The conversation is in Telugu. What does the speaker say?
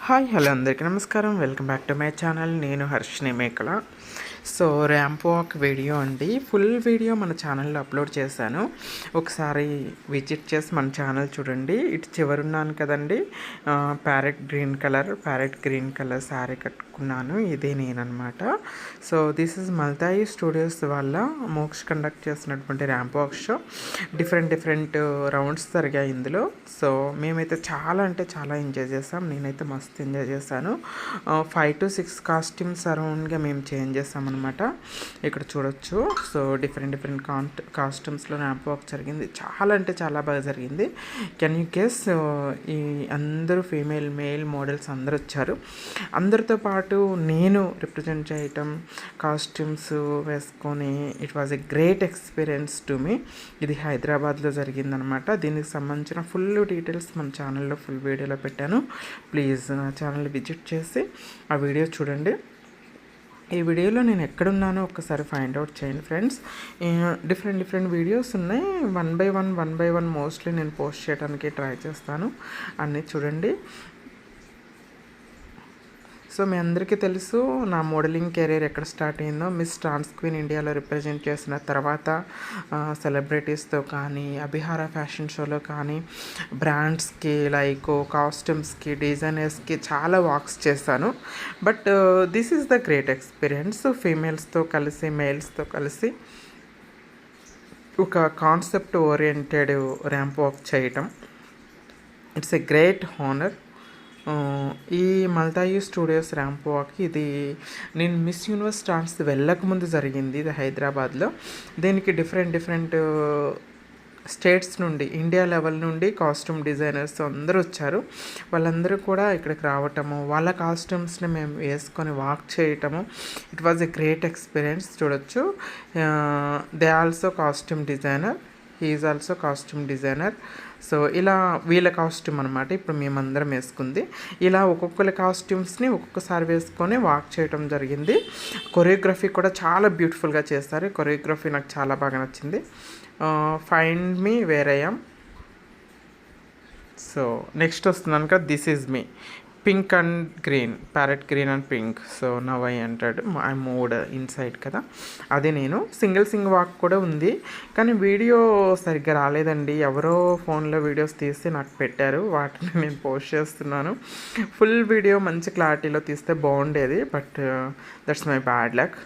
హాయ్ హలో అందరికీ నమస్కారం. Welcome back to my channel. నేను హర్షిని మేకల. సో ర్యాంప్ వాక్ వీడియో అండి. ఫుల్ వీడియో మన ఛానల్లో అప్లోడ్ చేశాను. ఒకసారి విజిట్ చేసి మన ఛానల్ చూడండి. ఇటు చివరున్నాను కదండి, ప్యారెట్ గ్రీన్ కలర్ శారీ కట్టుకున్నాను. ఇదే నేననమాట. సో దిస్ ఇస్ మల్తాయి స్టూడియోస్ వల్ల మోక్ష కండక్ట్ చేసినటువంటి ramp walk show. Different rounds జరిగాయి ఇందులో. సో మేమైతే చాలా అంటే చాలా ఎంజాయ్ చేసాం. నేనైతే మస్తు ఎంజాయ్ చేశాను. 5 to 6 కాస్ట్యూమ్స్ అరౌండ్గా మేము చేంజ్ చేసామన్నమాట. ఇక్కడ చూడొచ్చు. సో డిఫరెంట్ కాస్ట్యూమ్స్లో ర్యాంప్ వాక్ జరిగింది. చాలా అంటే చాలా బాగా జరిగింది. Can you guess? ఈ అందరూ మేల్ మోడల్స్ అందరూ వచ్చారు. అందరితో పాటు నేను రిప్రజెంట్ చేయటం, కాస్ట్యూమ్స్ వేసుకొని, it was a great experience to me. ఇది హైదరాబాద్లో జరిగిందనమాట. దీనికి సంబంధించిన ఫుల్ డీటెయిల్స్ మన ఛానల్లో ఫుల్ వీడియోలో పెట్టాను. ప్లీజ్ నా ఛానల్ విజిట్ చేసి ఆ వీడియో చూడండి. ఈ వీడియోలో నేను ఎక్కడున్నానో ఒక్కసారి ఫైండ్ అవుట్ చేయండి ఫ్రెండ్స్. డిఫరెంట్ వీడియోస్ ఉన్నాయి. వన్ బై వన్ మోస్ట్లీ నేను పోస్ట్ చేయడానికి ట్రై చేస్తాను. అన్నీ చూడండి. సో మీ అందరికీ తెలుసు నా మోడలింగ్ కెరీర్ ఎక్కడ స్టార్ట్ అయిందో. మిస్ ట్రాన్స్ క్వీన్ ఇండియాలో రిప్రజెంట్ చేసిన తర్వాత సెలబ్రిటీస్తో కానీ, అభిహార ఫ్యాషన్ షోలో కానీ, బ్రాండ్స్కి లైక్ కాస్ట్యూమ్స్కి, డిజైనర్స్కి చాలా వాక్స్ చేశాను. But this is the great experience. ఫీమేల్స్తో కలిసి, మేల్స్తో కలిసి ఒక కాన్సెప్ట్ ఓరియంటెడ్ ర్యాంప్ వాక్ చేయటం, ఇట్స్ ఎ గ్రేట్ హానర్. ఈ మల్తాయి స్టూడియోస్ ర్యాంప్ వాక్ ఇది నేను మిస్ యూనివర్స్ ట్రాన్స్ వెళ్ళకముందు జరిగింది. ఇది హైదరాబాద్లో. దీనికి డిఫరెంట్ స్టేట్స్ నుండి, ఇండియా లెవెల్ నుండి కాస్ట్యూమ్ డిజైనర్స్ అందరూ వచ్చారు. వాళ్ళందరూ కూడా ఇక్కడికి రావటము, వాళ్ళ కాస్ట్యూమ్స్ని మేము వేసుకొని వాక్ చేయటము, it was a great experience. చూడొచ్చు. They also costume designer, he is also costume designer. So ఇలా వీళ్ళ కాస్ట్యూమ్ అనమాట ఇప్పుడు మేమందరం వేసుకుంది. ఇలా ఒక్కొక్కరి కాస్ట్యూమ్స్ని ఒక్కొక్కసారి వేసుకొని వాక్ చేయడం జరిగింది. కొరియోగ్రఫీ కూడా చాలా బ్యూటిఫుల్గా చేస్తారు. కొరియోగ్రఫీ నాకు చాలా బాగా నచ్చింది. Find me where I am. So next వస్తున్నాను కదా, this is me. Pink and green, parrot green and pink. So now I entered, I moved inside కదా. అదే నేను. సింగిల్ వాక్ కూడా ఉంది, కానీ వీడియో సరిగ్గా రాలేదండి. ఎవరో ఫోన్లో వీడియోస్ తీసి నాకు పెట్టారు, వాటిని నేను పోస్ట్ చేస్తున్నాను. ఫుల్ వీడియో మంచి క్లారిటీలో తీస్తే బాగుండేది, but that's my bad luck.